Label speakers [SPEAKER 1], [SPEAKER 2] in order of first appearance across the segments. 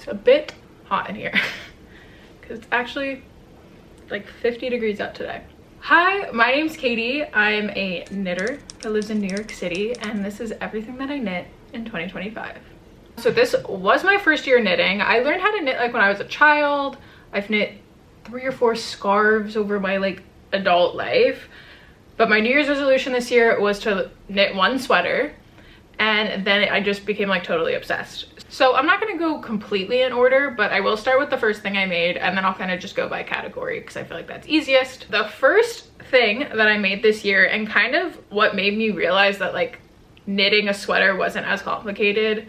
[SPEAKER 1] It's a bit hot in here because it's actually like 50 degrees out today. Hi, my name's Katie. I'm a knitter that lives in New York City, and this is everything that I knit in 2025. So this was my first year knitting. I learned how to knit like when I was a child. I've knit 3 or 4 scarves over my like adult life, but my New Year's resolution this year was to knit 1 sweater, and then I just became like totally obsessed. So I'm not going to go completely in order, but I will start with the first thing I made, and then I'll kind of just go by category because I feel like that's easiest. The first thing that I made this year, and kind of what made me realize that like knitting a sweater wasn't as complicated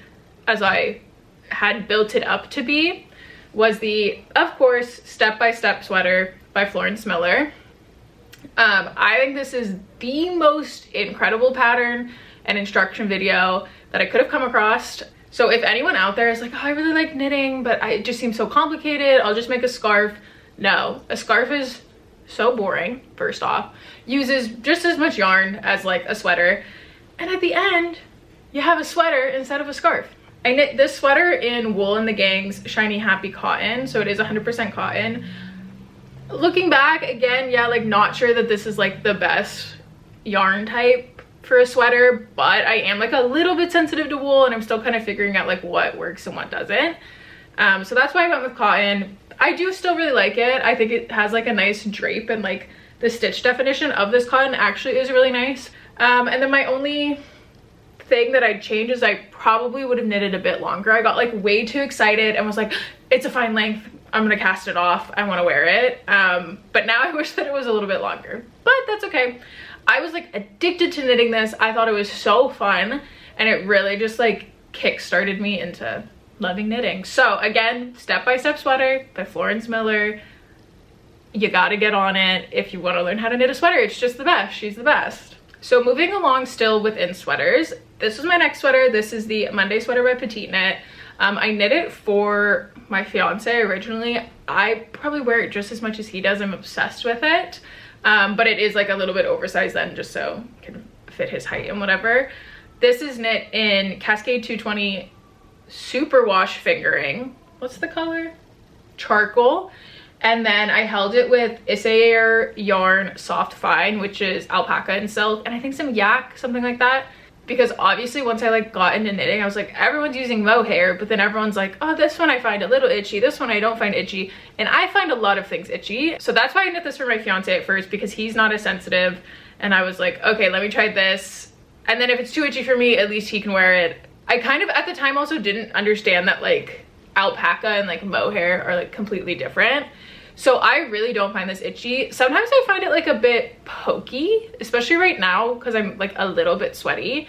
[SPEAKER 1] as I had built it up to be, was the, of course, Step by Step sweater by Florence Miller. I think this is the most incredible pattern and instruction video that I could have come across. So if anyone out there is like, oh, I really like knitting, but it just seems so complicated, I'll just make a scarf. No, a scarf is so boring, first off. Uses just as much yarn as like a sweater. And at the end, you have a sweater instead of a scarf. I knit this sweater in Wool and the Gang's Shiny Happy Cotton, so it is 100% cotton. Looking back, again, yeah, like not sure that this is like the best yarn type for a sweater, but I am like a little bit sensitive to wool, and I'm still kind of figuring out like what works and what doesn't. So that's why I went with cotton. I do still really like it. I think it has like a nice drape, and like the stitch definition of this cotton actually is really nice. And then my only thing that I'd change is I probably would have knitted a bit longer. I got like way too excited and was like, it's a fine length, I'm gonna cast it off, I want to wear it. But now I wish that it was a little bit longer, but that's okay. I was like addicted to knitting this. I thought it was so fun, and it really just like kick-started me into loving knitting. So again, Step by Step sweater by Florence Miller. You gotta get on it if you want to learn how to knit a sweater. It's just the best. She's the best. So moving along still within sweaters, this is my next sweater. This is the Monday sweater by Petite Knit. I knit it for my fiance originally. I probably wear it just as much as he does. I'm obsessed with it. But it is like a little bit oversized then, just so it can fit his height and whatever. This is knit in Cascade 220 Superwash Fingering. What's the color? Charcoal. And then I held it with Issair Yarn Soft Fine, which is alpaca and silk, and I think some yak, something like that. Because obviously once I like got into knitting, I was like, everyone's using mohair, but then everyone's like, oh, this one I find a little itchy, this one I don't find itchy, and I find a lot of things itchy. So that's why I knit this for my fiance at first, because he's not as sensitive, and I was like, okay, let me try this, and then if it's too itchy for me, at least he can wear it. I kind of at the time also didn't understand that like alpaca and like mohair are like completely different. So I really don't find this itchy. Sometimes I find it like a bit pokey, especially right now because I'm like a little bit sweaty,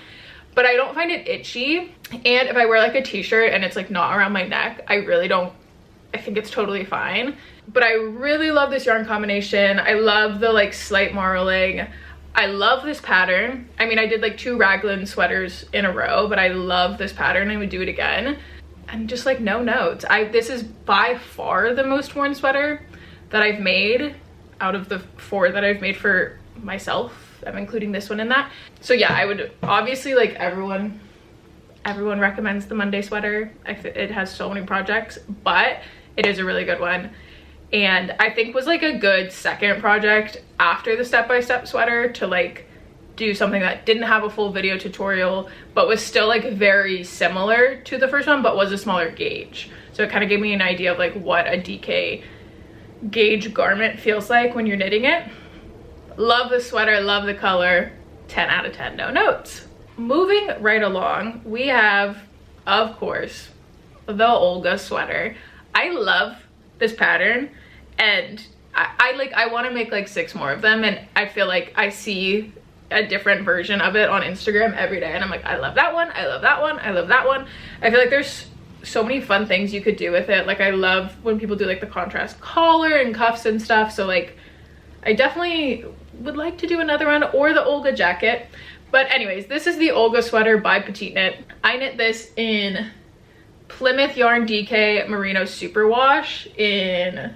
[SPEAKER 1] but I don't find it itchy. And if I wear like a t-shirt and it's like not around my neck, I think it's totally fine. But I really love this yarn combination. I love the like slight marling. I love this pattern. I mean, I did like 2 raglan sweaters in a row, but I love this pattern. I would do it again. And just like no notes. This is by far the most worn sweater that I've made out of the 4 that I've made for myself. I'm including this one in that. So yeah, I would obviously, like everyone recommends the Monday sweater. It has so many projects, but it is a really good one. And I think was like a good second project after the Step by Step sweater to like do something that didn't have a full video tutorial, but was still like very similar to the first one, but was a smaller gauge. So it kind of gave me an idea of like what a DK gauge garment feels like when you're knitting it. Love the sweater, love the color, 10 out of 10, no notes. Moving right along, we have, of course, the Olga sweater. I love this pattern, and I want to make like 6 more of them, and I feel like I see a different version of it on Instagram every day, and I'm like, I love that one, I love that one, I love that one. I feel like there's so many fun things you could do with it. Like I love when people do like the contrast collar and cuffs and stuff, so like I definitely would like to do another one, or the Olga jacket. But anyways, this is the Olga sweater by Petite Knit. I knit this in Plymouth Yarn DK Merino Superwash in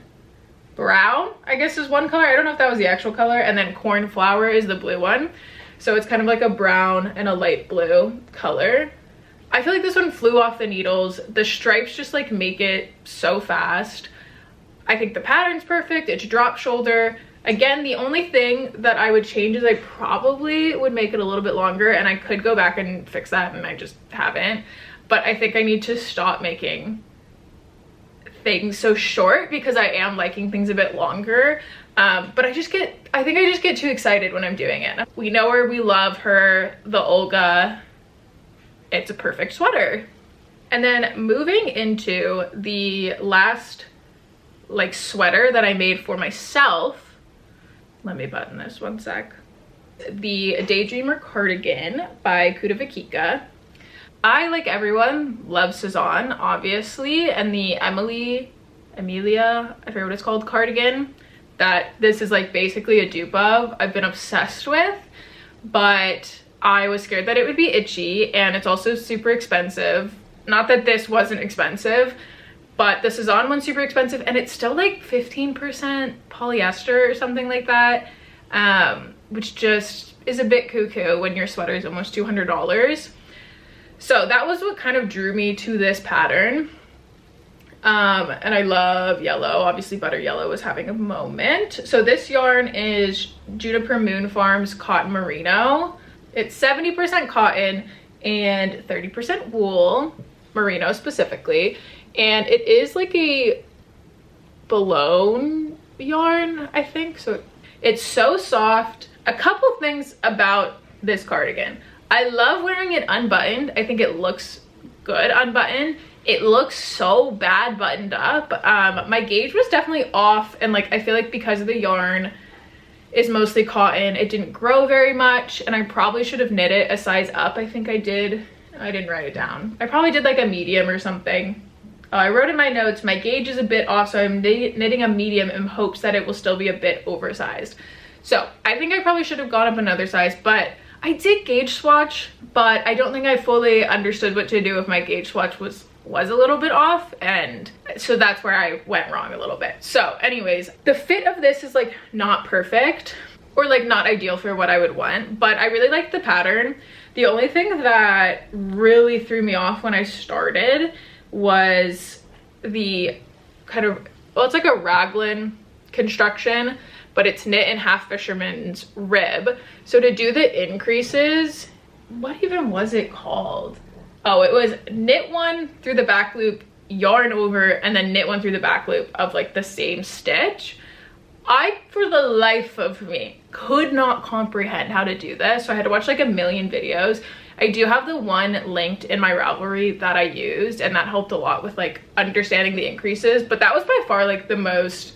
[SPEAKER 1] brown, I guess is one color. I don't know if that was the actual color. And then Cornflower is the blue one. So it's kind of like a brown and a light blue color. I feel like this one flew off the needles. The stripes just like make it so fast. I think the pattern's perfect. It's drop shoulder. Again, the only thing that I would change is I probably would make it a little bit longer, and I could go back and fix that, and I just haven't. But I think I need to stop making things so short because I am liking things a bit longer. But I think I just get too excited when I'm doing it. We know her, we love her, the Olga. It's a perfect sweater. And then moving into the last like sweater that I made for myself. Let me button this one sec. The Daydreamer cardigan by Kuda Vakika. I, like everyone, love Cezanne, obviously, and the Amelia, I forget what it's called, cardigan that this is like basically a dupe of, I've been obsessed with, but I was scared that it would be itchy, and it's also super expensive. Not that this wasn't expensive, but the Cezanne one's super expensive, and it's still like 15% polyester or something like that, which just is a bit cuckoo when your sweater is almost $200. So that was what kind of drew me to this pattern. And I love yellow. Obviously Butter Yellow was having a moment. So this yarn is Juniper Moon Farms Cotton Merino. It's 70% cotton and 30% wool, merino specifically. And it is like a Boulogne yarn, I think. So it's so soft. A couple things about this cardigan. I love wearing it unbuttoned. I think it looks good unbuttoned. It looks so bad buttoned up. My gauge was definitely off, and like I feel like because of the yarn is mostly cotton, it didn't grow very much, and I probably should have knit it a size up. I think I did. I didn't write it down. I probably did like a medium or something. I wrote in my notes, my gauge is a bit off, so I'm knitting a medium in hopes that it will still be a bit oversized. So I think I probably should have gone up another size, but I did gauge swatch, but I don't think I fully understood what to do if my gauge swatch was a little bit off, and so that's where I went wrong a little bit. So anyways, the fit of this is like not perfect, or like not ideal for what I would want, but I really like the pattern. The only thing that really threw me off when I started was the kind of, well, it's like a raglan construction, but it's knit in half fisherman's rib. So to do the increases, what even was it called? Oh, it was knit one through the back loop, yarn over, and then knit one through the back loop of like the same stitch. I, for the life of me, could not comprehend how to do this. So I had to watch like a million videos. I do have the one linked in my Ravelry that I used, and that helped a lot with like understanding the increases, but that was by far like the most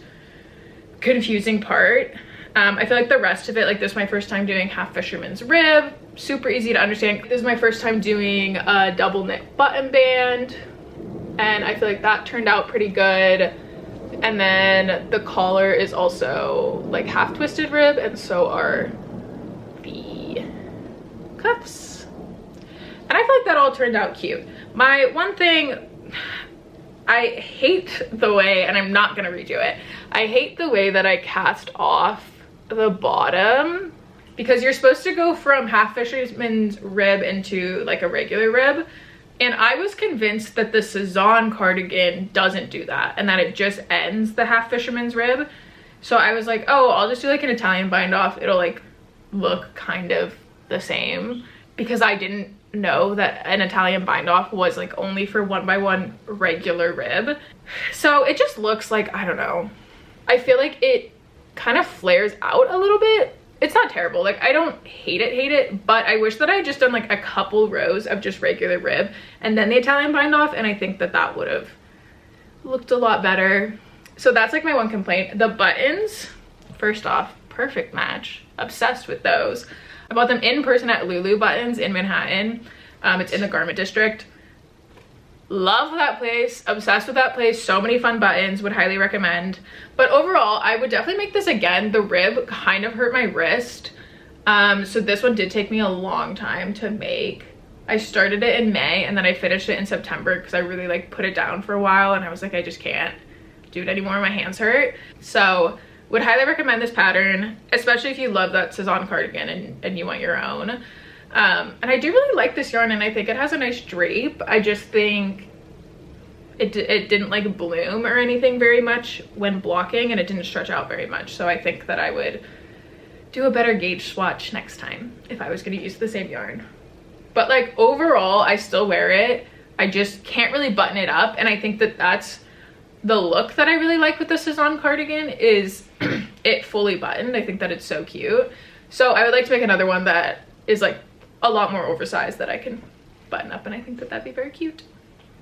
[SPEAKER 1] confusing part. I feel like the rest of it, like this is my first time doing half fisherman's rib, super easy to understand. This is my first time doing a double knit button band, and I feel like that turned out pretty good. And then the collar is also like half twisted rib, and so are the cuffs. And I feel like that all turned out cute. My one thing, I hate the way, and I'm not gonna redo it, I hate the way that I cast off the bottom, because you're supposed to go from half fisherman's rib into like a regular rib, and I was convinced that the Cezanne cardigan doesn't do that, and that it just ends the half fisherman's rib. So I was like, oh, I'll just do like an Italian bind off, it'll like look kind of the same, because I didn't know that an Italian bind off was like only for 1x1 regular rib. So it just looks like, I don't know, I feel like it kind of flares out a little bit. It's not terrible, like I don't hate it, but I wish that I had just done like a couple rows of just regular rib and then the Italian bind off, and I think that that would have looked a lot better. So that's like my one complaint. The buttons, first off, perfect match, obsessed with those. I bought them in person at Lulu Buttons in Manhattan. It's in the garment district. Love that place, obsessed with that place, so many fun buttons, would highly recommend. But overall, I would definitely make this again. The rib kind of hurt my wrist, so this one did take me a long time to make. I started it in May, and then I finished it in September because I really like put it down for a while, and I was like, I just can't do it anymore, my hands hurt. So would highly recommend this pattern, especially if you love that Cezanne cardigan and you want your own. And I do really like this yarn, and I think it has a nice drape. I just think it didn't like bloom or anything very much when blocking, and it didn't stretch out very much. So I think that I would do a better gauge swatch next time if I was going to use the same yarn. But like overall, I still wear it. I just can't really button it up, and I think that that's the look that I really like with the Cezanne cardigan, is it fully buttoned. I think that it's so cute. So I would like to make another one that is like a lot more oversized that I can button up, and I think that that'd be very cute.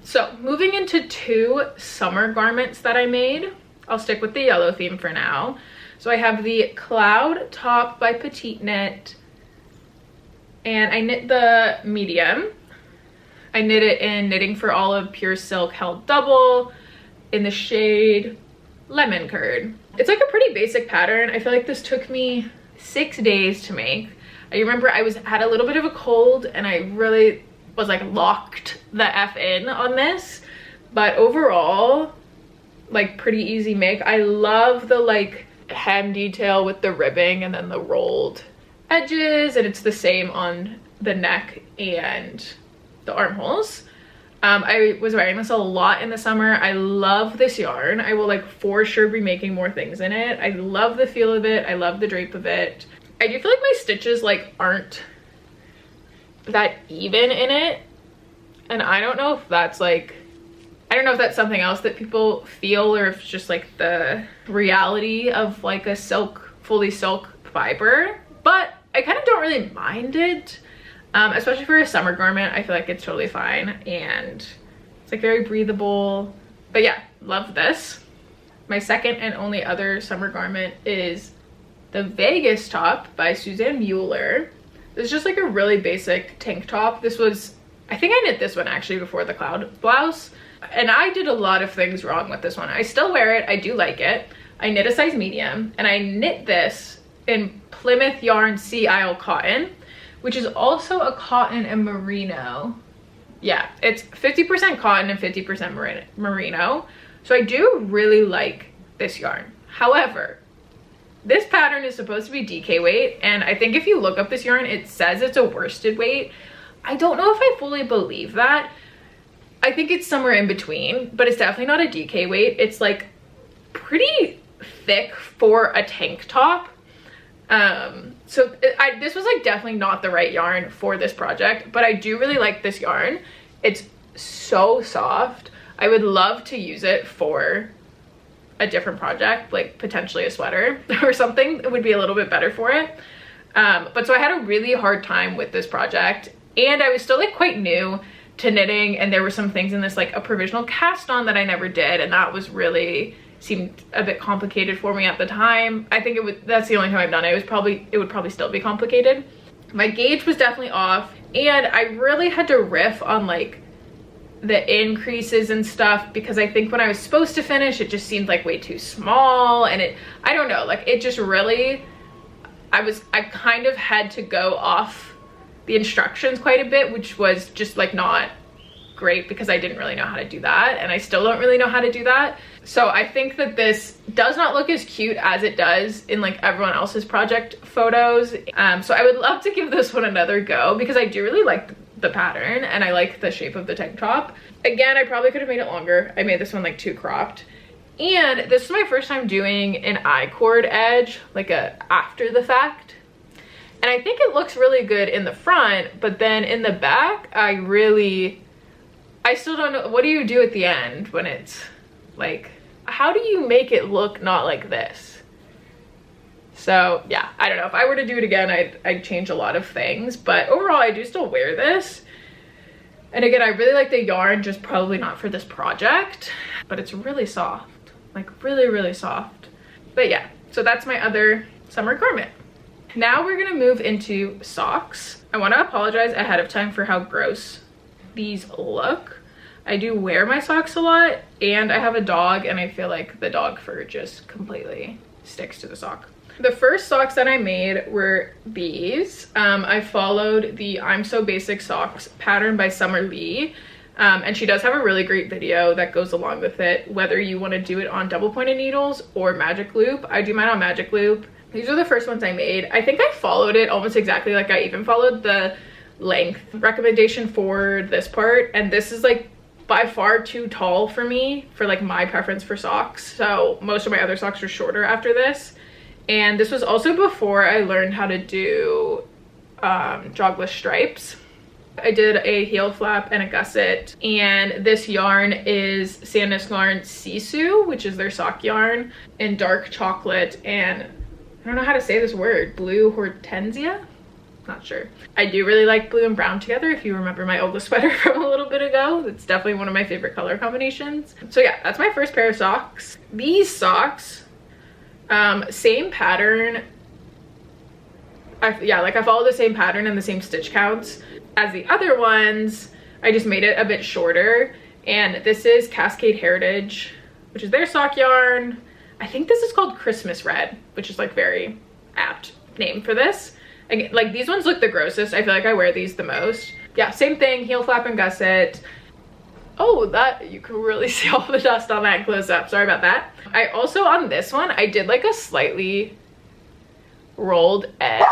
[SPEAKER 1] So moving into 2 summer garments that I made. I'll stick with the yellow theme for now. So I have the Cloud top by Petite Knit, and I knit the medium. I knit it in Knitting for Olive Pure Silk Held Double in the shade Lemon Curd. It's like a pretty basic pattern. I feel like this took me 6 days to make. I remember I had a little bit of a cold, and I really was like locked the F in on this, but overall like pretty easy make. I love the like hem detail with the ribbing and then the rolled edges, and it's the same on the neck and the armholes. I was wearing this a lot in the summer. I love this yarn. I will like for sure be making more things in it. I love the feel of it. I love the drape of it. I do feel like my stitches like aren't that even in it, and I don't know if that's like, I don't know if that's something else that people feel, or if it's just like the reality of like a silk, fully silk fiber, but I kind of don't really mind it, especially for a summer garment. I feel like it's totally fine, and it's like very breathable. But yeah, love this. My second and only other summer garment is the Vegas top by Suzanne Mueller. It's just like a really basic tank top. This was, I think I knit this one actually before the Cloud blouse, and I did a lot of things wrong with this one. I still wear it. I do like it. I knit a size medium, and I knit this in Plymouth Yarn Sea Isle cotton, which is also a cotton and merino. Yeah, it's 50% cotton and 50% merino. So I do really like this yarn. However, this pattern is supposed to be DK weight, and I think if you look up this yarn, it says it's a worsted weight. I don't know if I fully believe that. I think it's somewhere in between, but it's definitely not a DK weight. It's like pretty thick for a tank top. So this was like definitely not the right yarn for this project, but I do really like this yarn. It's so soft. I would love to use it for a different project, like potentially a sweater or something. It would be a little bit better for it. But so I had a really hard time with this project, and I was still like quite new to knitting, and there were some things in this like a provisional cast on that I never did, and that was really seemed a bit complicated for me at the time. I think that's the only time I've done it. It would probably still be complicated. My gauge was definitely off, and I really had to riff on like the increases and stuff, because I think when I was supposed to finish, it just seemed like way too small, and I don't know, like it just really, I kind of had to go off the instructions quite a bit, which was just like not great, because I didn't really know how to do that, and I still don't really know how to do that. So I think that this does not look as cute as it does in like everyone else's project photos. So I would love to give this one another go, because I do really like the pattern, and I like the shape of the tank top. Again, I probably could have made it longer. I made this one like too cropped. And this is my first time doing an I-cord edge, like a after the fact. And I think it looks really good in the front, but then in the back, I still don't know. What do you do at the end when it's like, how do you make it look not like this? So yeah, I don't know. If I were to do it again, I'd change a lot of things, but overall I do still wear this. And again, I really like the yarn, just probably not for this project, but it's really soft, like really, really soft. But yeah, so that's my other summer garment. Now we're gonna move into socks. I wanna apologize ahead of time for how gross these look. I do wear my socks a lot, and I have a dog, and I feel like the dog fur just completely sticks to the sock. The first socks that I made were these. I followed the I'm So Basic Socks pattern by Summer Lee. And she does have a really great video that goes along with it, whether you want to do it on double pointed needles or magic loop. I do mine on magic loop. These are the first ones I made. I think I followed it almost exactly like I even followed the length recommendation for this part, and this is like by far too tall for me for like my preference for socks. So most of my other socks are shorter after this. And this was also before I learned how to do jogless stripes. I did a heel flap and a gusset, and this yarn is Sandnes Yarn Sisu, which is their sock yarn, in dark chocolate and I don't know how to say this word, blue hortensia? Not sure. I do really like blue and brown together. If you remember my Olga sweater from a little bit ago, it's definitely one of my favorite color combinations. So yeah, that's my first pair of socks. These socks, same pattern. I followed the same pattern and the same stitch counts as the other ones. I just made it a bit shorter, and this is Cascade Heritage, which is their sock yarn. I think this is called Christmas Red, which is like very apt name for this. Again, like these ones look the grossest. I feel like I wear these the most. Yeah, same thing, heel flap and gusset. Oh, that, you can really see all the dust on that close up. Sorry about that. I also, on this one, I did like a slightly rolled edge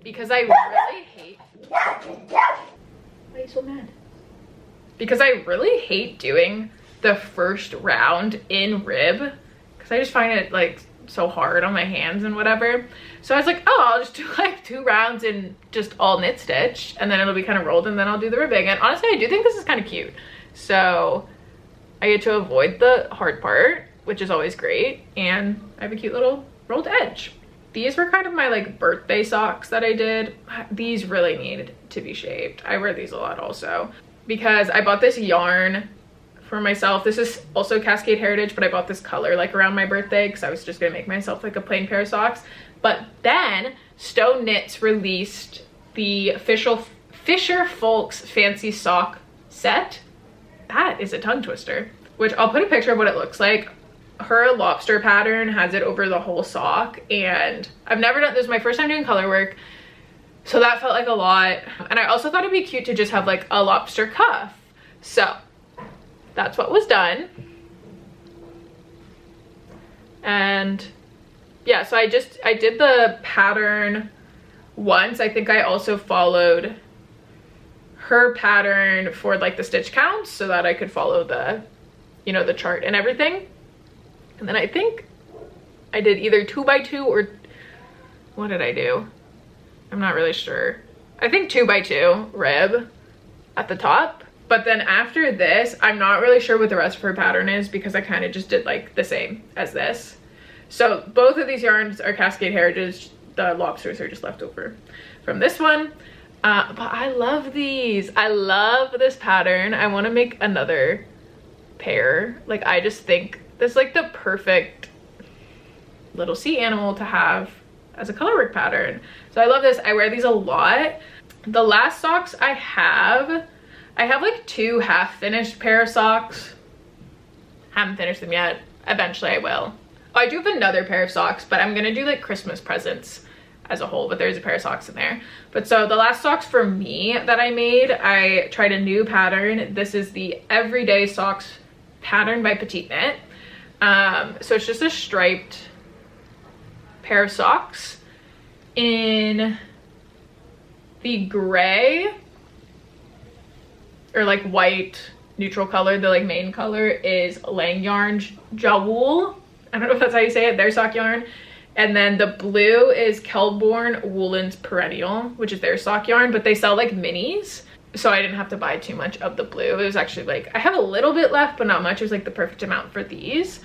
[SPEAKER 1] because I really hate, why are you so mad? Because I really hate doing the first round in rib because I just find it like so hard on my hands and whatever. So I was like, oh, I'll just do like 2 rounds in just all knit stitch, and then it'll be kind of rolled, and then I'll do the ribbing. And honestly, I do think this is kind of cute. So I get to avoid the hard part, which is always great, and I have a cute little rolled edge. These were kind of my like birthday socks that I did. These really needed to be shaved. I wear these a lot also because I bought this yarn for myself. This is also Cascade Heritage, but I bought this color like around my birthday because I was just gonna make myself like a plain pair of socks. But then Stone Knits released the Fisher Folks Fancy Sock Set. That is a tongue twister, which I'll put a picture of what it looks like. Her lobster pattern has it over the whole sock, and I've never done this. My first time doing color work, so that felt like a lot. And I also thought it'd be cute to just have like a lobster cuff. So that's what was done. And yeah, so I did the pattern once. I think I also followed her pattern for like the stitch counts so that I could follow the, you know, the chart and everything. And then I think I did either 2x2 or what did I do? I'm not really sure. I think 2x2 rib at the top. But then after this, I'm not really sure what the rest of her pattern is because I kind of just did like the same as this. So both of these yarns are Cascade Heritage. The lobsters are just left over from this one. But I love these. I love this pattern. I want to make another pair. Like, I just think this is like the perfect little sea animal to have as a colorwork pattern. So I love this. I wear these a lot. The last socks I have like 2 half-finished pair of socks. Haven't finished them yet. Eventually I will. Oh, I do have another pair of socks, but I'm gonna do like Christmas presents as a whole, but there's a pair of socks in there. But so the last socks for me that I made, I tried a new pattern. This is the Everyday Socks pattern by Petite Knit. So it's just a striped pair of socks in the gray or like white neutral color. The like main color is Lang Yarn Jawool. I don't know if that's how you say it, their sock yarn. And then the blue is Kelborn Woolens Perennial, which is their sock yarn, but they sell like minis. So I didn't have to buy too much of the blue. It was actually like, I have a little bit left, but not much. It was like the perfect amount for these.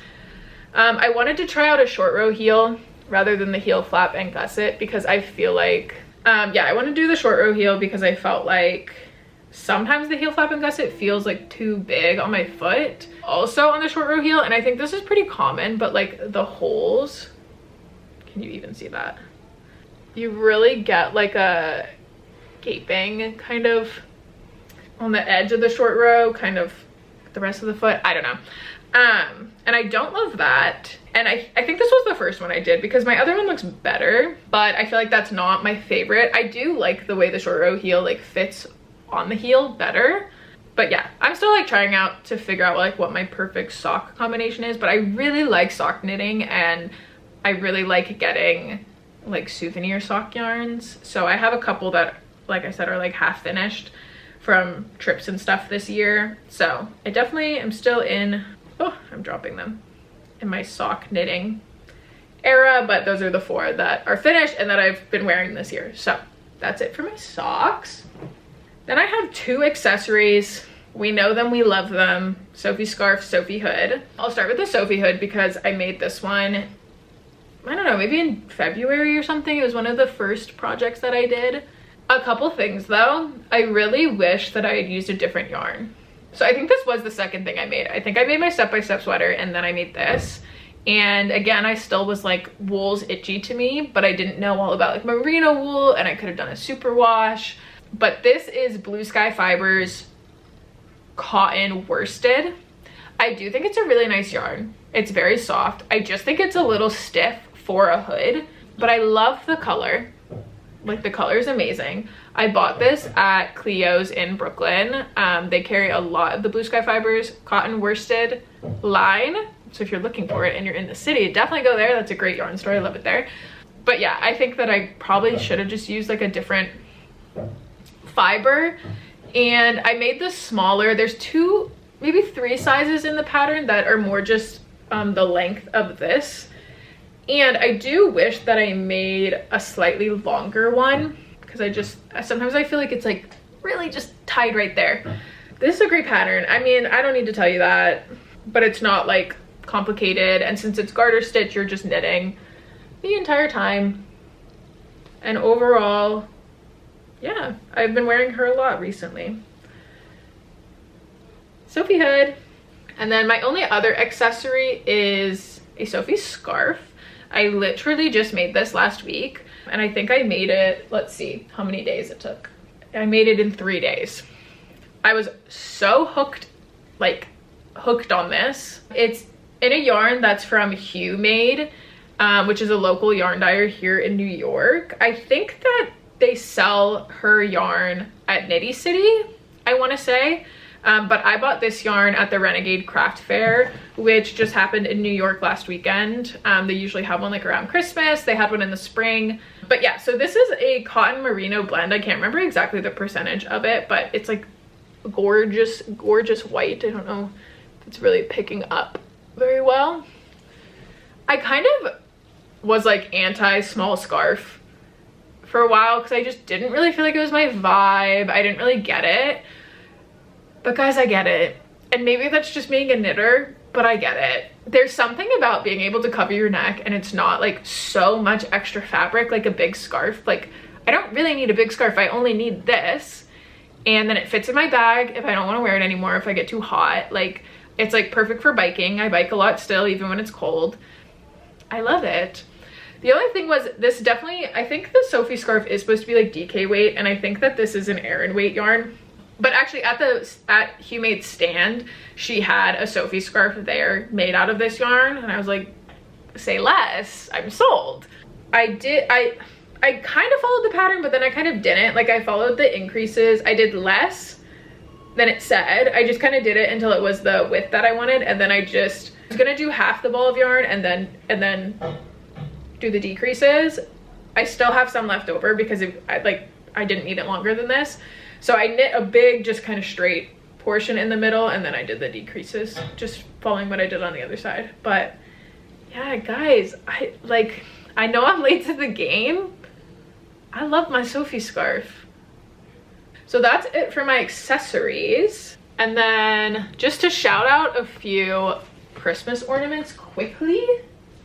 [SPEAKER 1] I wanted to try out a short row heel rather than the heel flap and gusset because I feel like, yeah, I want to do the short row heel because I felt like sometimes the heel flap and gusset feels like too big on my foot. Also on the short row heel, and I think this is pretty common, but like the holes, can you even see that? You really get like a gaping kind of on the edge of the short row, kind of the rest of the foot. I don't know. And I don't love that. And I think this was the first one I did because my other one looks better, but I feel like that's not my favorite. I do like the way the short row heel like fits on the heel better. But yeah, I'm still like trying out to figure out like what my perfect sock combination is, but I really like sock knitting and I really like getting like souvenir sock yarns. So I have a couple that like I said, are like half finished from trips and stuff this year. So I definitely am still in, oh, I'm dropping them, in my sock knitting era, but those are the 4 that are finished and that I've been wearing this year. So that's it for my socks. Then I have 2 accessories. We know them, we love them. Sophie scarf, Sophie hood. I'll start with the Sophie hood because I made this one, I don't know, maybe in February or something. It was one of the first projects that I did. A couple things though, I really wish that I had used a different yarn. So I think this was the second thing I made. I think I made my step-by-step sweater and then I made this. And again, I still was like, wool's itchy to me, but I didn't know all about like merino wool, and I could have done a superwash. But this is Blue Sky Fibers cotton worsted. I do think it's a really nice yarn. It's very soft. I just think it's a little stiff for a hood, but I love the color. Like, the color is amazing. I bought this at Cleo's in Brooklyn. They carry a lot of the Blue Sky Fibers cotton worsted line. So if you're looking for it and you're in the city, definitely go there. That's a great yarn store. I love it there. But yeah, I think that I probably should have just used like a different fiber. And I made this smaller. There's 2, maybe 3 sizes in the pattern that are more just the length of this. And I do wish that I made a slightly longer one, because sometimes I feel like it's like really just tied right there. This is a great pattern. I mean, I don't need to tell you that, but it's not like complicated. And since it's garter stitch, you're just knitting the entire time. And overall, yeah, I've been wearing her a lot recently. Sophie hood. And then my only other accessory is a Sophie scarf. I literally just made this last week, and I think I made it, let's see how many days it took. I made it in 3 days. I was so hooked on this. It's in a yarn that's from Hue Made, which is a local yarn dyer here in New York. I think that they sell her yarn at Nitty City, I want to say. But I bought this yarn at the Renegade Craft Fair, which just happened in New York last weekend. They usually have one like around Christmas. They had one in the spring. But yeah, so this is a cotton merino blend. I can't remember exactly the percentage of it, but it's like gorgeous, gorgeous white. I don't know if it's really picking up very well. I kind of was like anti small scarf for a while because I just didn't really feel like it was my vibe. I didn't really get it. But guys, I get it. And maybe that's just being a knitter, but I get it. There's something about being able to cover your neck and it's not like so much extra fabric like a big scarf. Like, I don't really need a big scarf. I only need this. And then it fits in my bag if I don't want to wear it anymore, if I get too hot. Like, it's like perfect for biking. I bike a lot still, even when it's cold. I love it. The only thing was this definitely, I think the Sophie scarf is supposed to be like DK weight, and I think that this is an Aran weight yarn. But actually at Hue Made's stand, she had a Sophie scarf there made out of this yarn, and I was like, say less, I'm sold. I kind of followed the pattern, but then I kind of didn't. Like, I followed the increases. I did less than it said. I just kind of did it until it was the width that I wanted, and then I was gonna do half the ball of yarn and then do the decreases. I still have some left over because I didn't need it longer than this. So I knit a big, just kind of straight portion in the middle, and then I did the decreases, just following what I did on the other side. But yeah, guys, I know I'm late to the game. I love my Sophie scarf. So that's it for my accessories. And then just to shout out a few Christmas ornaments quickly,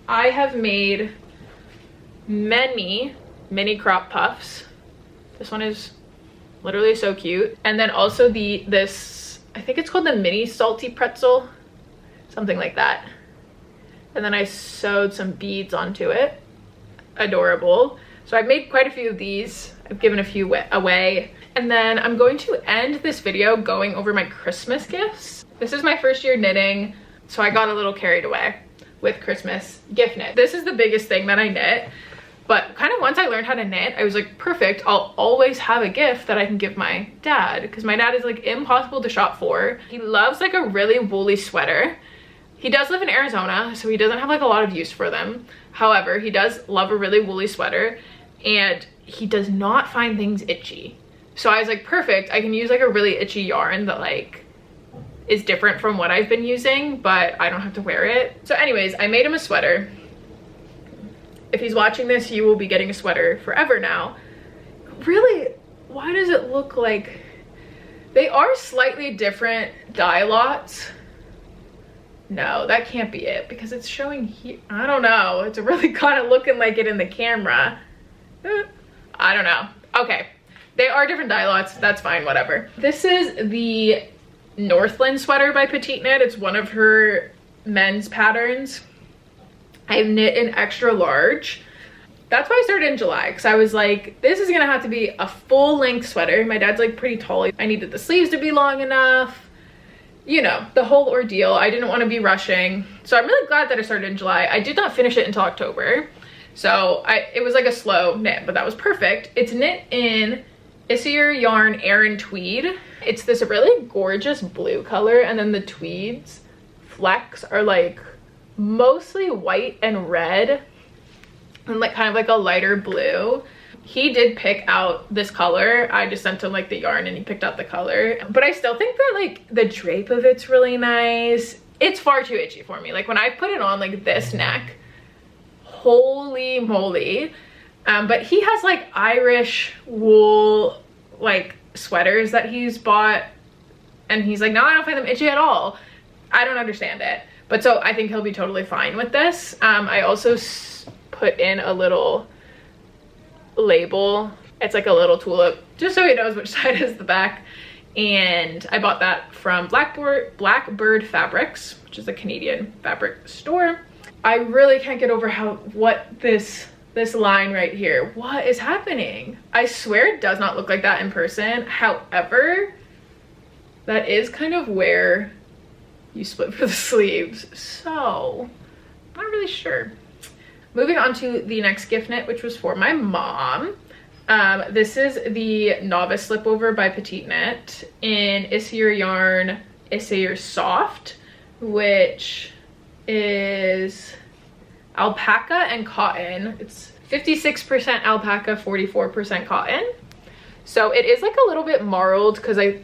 [SPEAKER 1] I have made many mini crop puffs. This one is literally so cute. And then also this, I think it's called the mini salty pretzel, something like that. And then I sewed some beads onto it. Adorable. So I've made quite a few of these. I've given a few away. And then I'm going to end this video going over my Christmas gifts. This is my first year knitting, so I got a little carried away with Christmas gift knit. This is the biggest thing that I knit. But kind of once I learned how to knit, I was like, perfect, I'll always have a gift that I can give my dad, because my dad is like impossible to shop for. He loves like a really woolly sweater. He does live in Arizona, so he doesn't have like a lot of use for them. However, he does love a really woolly sweater, and he does not find things itchy. So I was like, perfect, I can use like a really itchy yarn that like is different from what I've been using, but I don't have to wear it. So anyways, I made him a sweater. If he's watching this, you will be getting a sweater forever now. Really, why does it look like they are slightly different dye lots? No, that can't be it because it's showing here. I don't know. It's really kind of looking like it in the camera. I don't know. Okay, they are different dye lots. That's fine, whatever. This is the Northland sweater by Petite Knit. It's one of her men's patterns. I've knit in extra large. That's why I started in July, because I was like, this is gonna have to be a full length sweater. My dad's like pretty tall. I needed the sleeves to be long enough. You know, the whole ordeal. I didn't want to be rushing. So I'm really glad that I started in July. I did not finish it until October. So it was like a slow knit, but that was perfect. It's knit in Issir yarn Aran Tweed. It's this really gorgeous blue color, and then the tweeds flecks are like mostly white and red and like kind of like a lighter blue. He did pick out this color. I just sent him like the yarn and he picked out the color, but I still think that like the drape of it's really nice. It's far too itchy for me. Like when I put it on like this neck, holy moly. But he has like Irish wool like sweaters that he's bought, and he's like, no, I don't find them itchy at all. I don't understand it, but so I think he'll be totally fine with this. I also put in a little label. It's like a little tulip, just so he knows which side is the back. And I bought that from Blackbird Fabrics, which is a Canadian fabric store. I really can't get over what this line right here, what is happening? I swear it does not look like that in person. However, that is kind of where you split for the sleeves, so not really sure. Moving on to the next gift knit, which was for my mom. This is the Novice Slipover by Petite Knit in Issir yarn Issir Soft, which is alpaca and cotton. It's 56% alpaca, 44% cotton. So it is like a little bit marled because is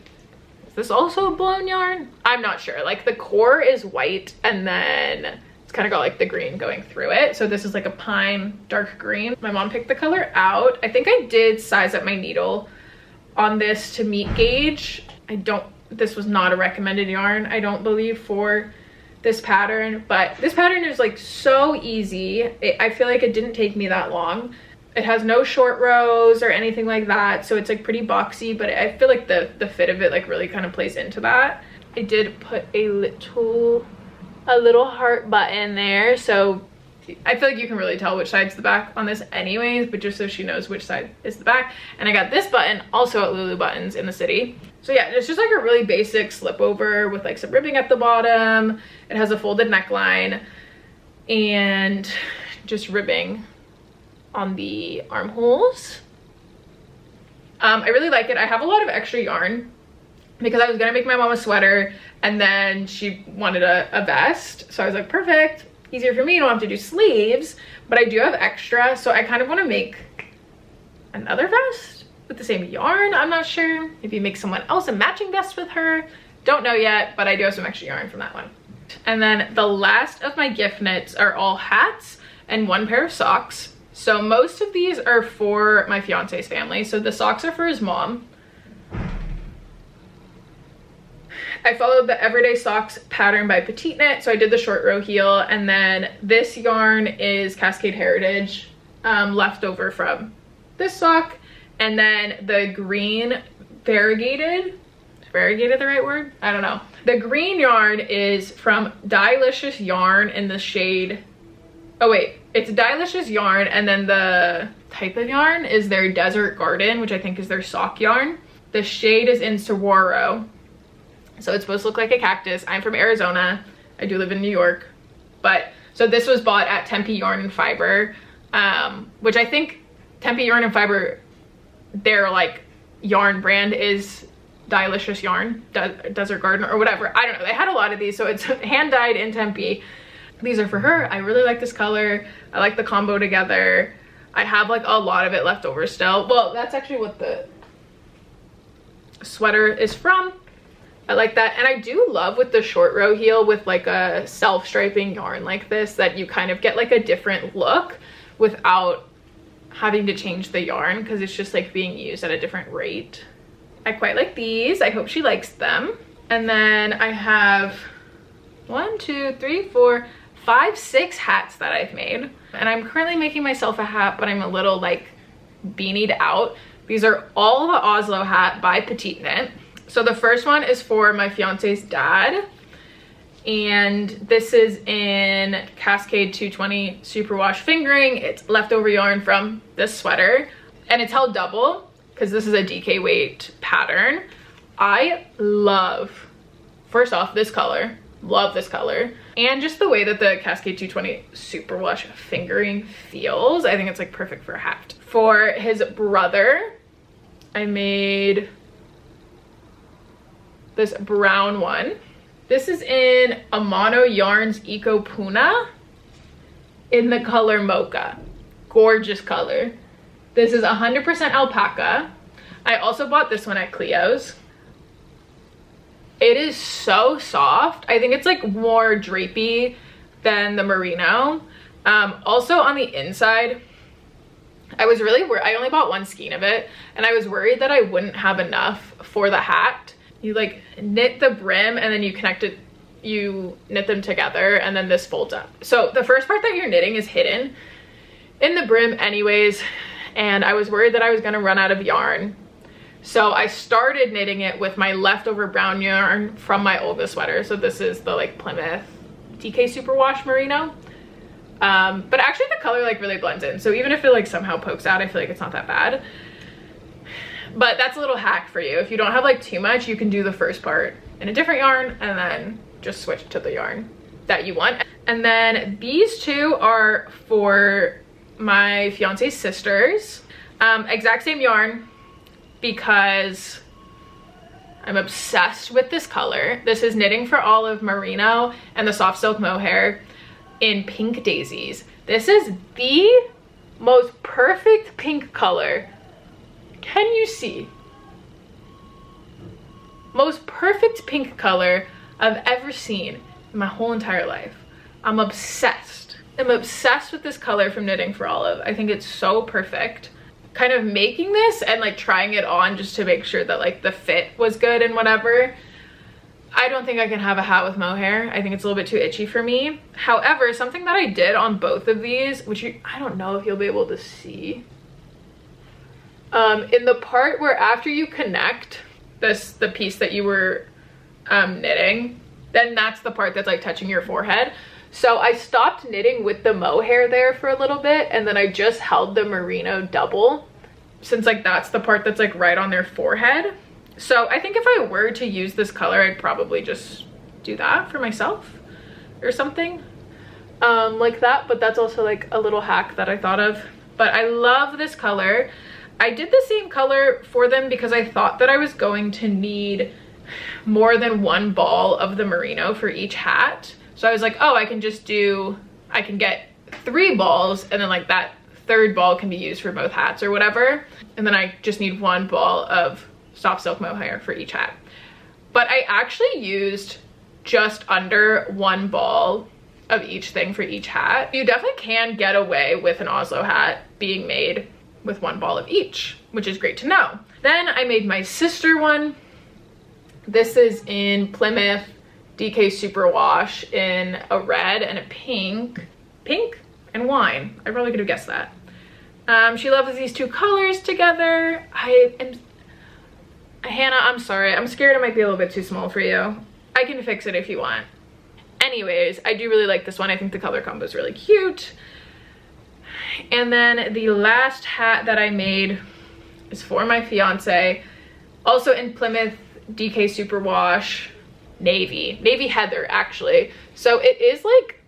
[SPEAKER 1] this also a blown yarn? I'm not sure. Like the core is white and then it's kind of got like the green going through it. So this is like a pine dark green. My mom picked the color out. I think I did size up my needle on this to meet gauge. This was not a recommended yarn, I don't believe, for this pattern, but this pattern is like so easy. I feel like it didn't take me that long. It has no short rows or anything like that, so it's like pretty boxy, but I feel like the fit of it like really kind of plays into that. I did put a little heart button there, so I feel like you can really tell which side's the back on this anyways, but just so she knows which side is the back. And I got this button also at Lulu Buttons in the city. So yeah, it's just like a really basic slip over with like some ribbing at the bottom. It has a folded neckline and just ribbing on the armholes. I really like it. I have a lot of extra yarn because I was gonna make my mom a sweater and then she wanted a vest. So I was like, perfect, easier for me, you don't have to do sleeves, but I do have extra. So I kind of want to make another vest with the same yarn. I'm not sure. Maybe make someone else a matching vest with her. Don't know yet, but I do have some extra yarn from that one. And then the last of my gift knits are all hats and one pair of socks. So most of these are for my fiance's family. So the socks are for his mom. I followed the Everyday Socks pattern by Petite Knit. So I did the short row heel, and then this yarn is Cascade Heritage, left over from this sock. And then the green variegated, is variegated the right word? I don't know. The green yarn is from Dylicious Yarn in the shade, oh wait, it's Dylicious Yarn, and then the type of yarn is their Desert Garden, which I think is their sock yarn. The shade is in Saguaro. So it's supposed to look like a cactus. I'm from Arizona. I do live in New York. But so this was bought at Tempe Yarn and Fiber, which I think Tempe Yarn and Fiber, their like yarn brand is Dylicious Yarn, Desert Garden or whatever. I don't know. They had a lot of these, so it's hand dyed in Tempe. These are for her. I really like this color. I like the combo together. I have like a lot of it left over still. Well, that's actually what sweater is from. I like that. And I do love with the short row heel with like a self-striping yarn like this, that you kind of get like a different look without having to change the yarn, because it's just like being used at a different rate. I quite like these. I hope she likes them. And then I have 1, 2, 3, 4, 5, 6 hats that I've made. And I'm currently making myself a hat, but I'm a little like beanied out. These are all the Oslo hat by Petite Knit. So the first one is for my fiance's dad. And this is in Cascade 220 superwash fingering. It's leftover yarn from this sweater. And it's held double because this is a DK weight pattern. I love, first off, this color. Love this color. And just the way that the Cascade 220 superwash fingering feels. I think it's like perfect for a hat. For his brother, I made this brown one. This is in Amano Yarns Eco Puna in the color Mocha. Gorgeous color. This is 100% alpaca. I also bought this one at Cleo's. It is so soft. I think it's like more drapey than the merino. Also on the inside, I was really worried. I only bought one skein of it, and I was worried that I wouldn't have enough for the hat. You like knit the brim and then you connect it, you knit them together, and then this folds up. So the first part that you're knitting is hidden in the brim anyways, and I was worried that I was gonna run out of yarn. So I started knitting it with my leftover brown yarn from my Olga sweater. So this is the like Plymouth DK Superwash Merino. But actually the color like really blends in. So even if it like somehow pokes out, I feel like it's not that bad. But that's a little hack for you. If you don't have like too much, you can do the first part in a different yarn and then just switch to the yarn that you want. And then these two are for my fiance's sisters. Exact same yarn, because I'm obsessed with this color. This is Knitting for Olive Merino and the Soft Silk Mohair in Pink Daisies. This is the most perfect pink color. Can you see? Most perfect pink color I've ever seen in my whole entire life. I'm obsessed. I'm obsessed with this color from Knitting for Olive. I think it's so perfect. Kind of making this and like trying it on just to make sure that like the fit was good and whatever. I don't think I can have a hat with mohair. I think it's a little bit too itchy for me. However, something that I did on both of these, which I don't know if you'll be able to see. In the part where after you connect the piece that you were knitting, then that's the part that's like touching your forehead. So I stopped knitting with the mohair there for a little bit, and then I just held the merino double, since like that's the part that's like right on their forehead. So I think if I were to use this color, I'd probably just do that for myself or something like that. But that's also like a little hack that I thought of. But I love this color. I did the same color for them because I thought that I was going to need more than one ball of the merino for each hat. So I was like, oh, I can get 3 balls, and then like that third ball can be used for both hats or whatever. And then I just need 1 ball of soft silk mohair for each hat. But I actually used just under 1 ball of each thing for each hat. You definitely can get away with an Oslo hat being made with 1 ball of each, which is great to know. Then I made my sister one. This is in Plymouth DK Superwash in a red and a pink and wine. I probably could have guessed that. She loves these 2 colors together. Hannah, I'm sorry. I'm scared it might be a little bit too small for you. I can fix it if you want. Anyways, I do really like this one. I think the color combo is really cute. And then the last hat that I made is for my fiance, also in Plymouth DK Superwash navy heather actually. So it is like,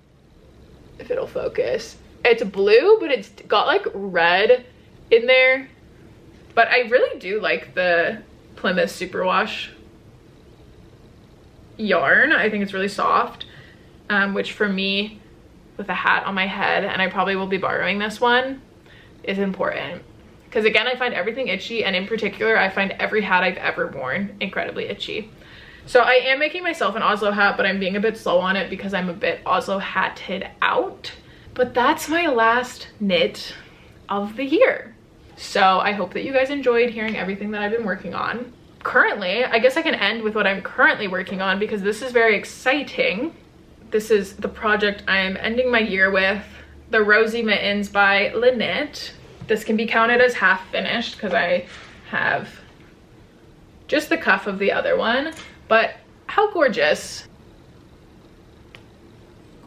[SPEAKER 1] if it'll focus, it's blue, but it's got like red in there. But I really do like the Plymouth Superwash yarn. I think it's really soft, which for me with a hat on my head, and I probably will be borrowing this one, is important. because again, I find everything itchy, and in particular, I find every hat I've ever worn incredibly itchy. So I am making myself an Oslo hat, but I'm being a bit slow on it because I'm a bit Oslo hatted out. But that's my last knit of the year. So I hope that you guys enjoyed hearing everything that I've been working on. Currently, I guess I can end with what I'm currently working on because this is very exciting. This is the project I'm ending my year with, the Rosy Mittens by Lynette. This can be counted as half finished because I have just the cuff of the other one. But how gorgeous.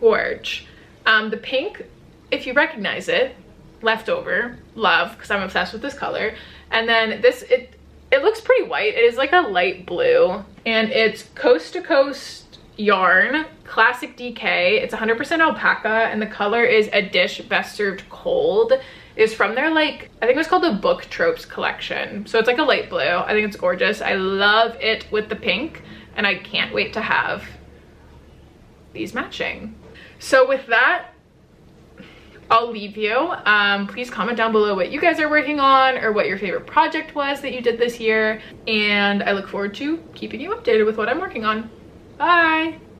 [SPEAKER 1] Gorge. The pink, if you recognize it, leftover, love, because I'm obsessed with this color. And then this, it looks pretty white. It is like a light blue, and it's coast to coast yarn, classic DK. It's 100% alpaca, and the color is A Dish Best Served Cold. Is from their, like, I think it was called the Book Tropes collection. So it's like a light blue. I think it's gorgeous. I love it with the pink, and I can't wait to have these matching. So with that, I'll leave you. Please comment down below what you guys are working on or what your favorite project was that you did this year. And I look forward to keeping you updated with what I'm working on. Bye!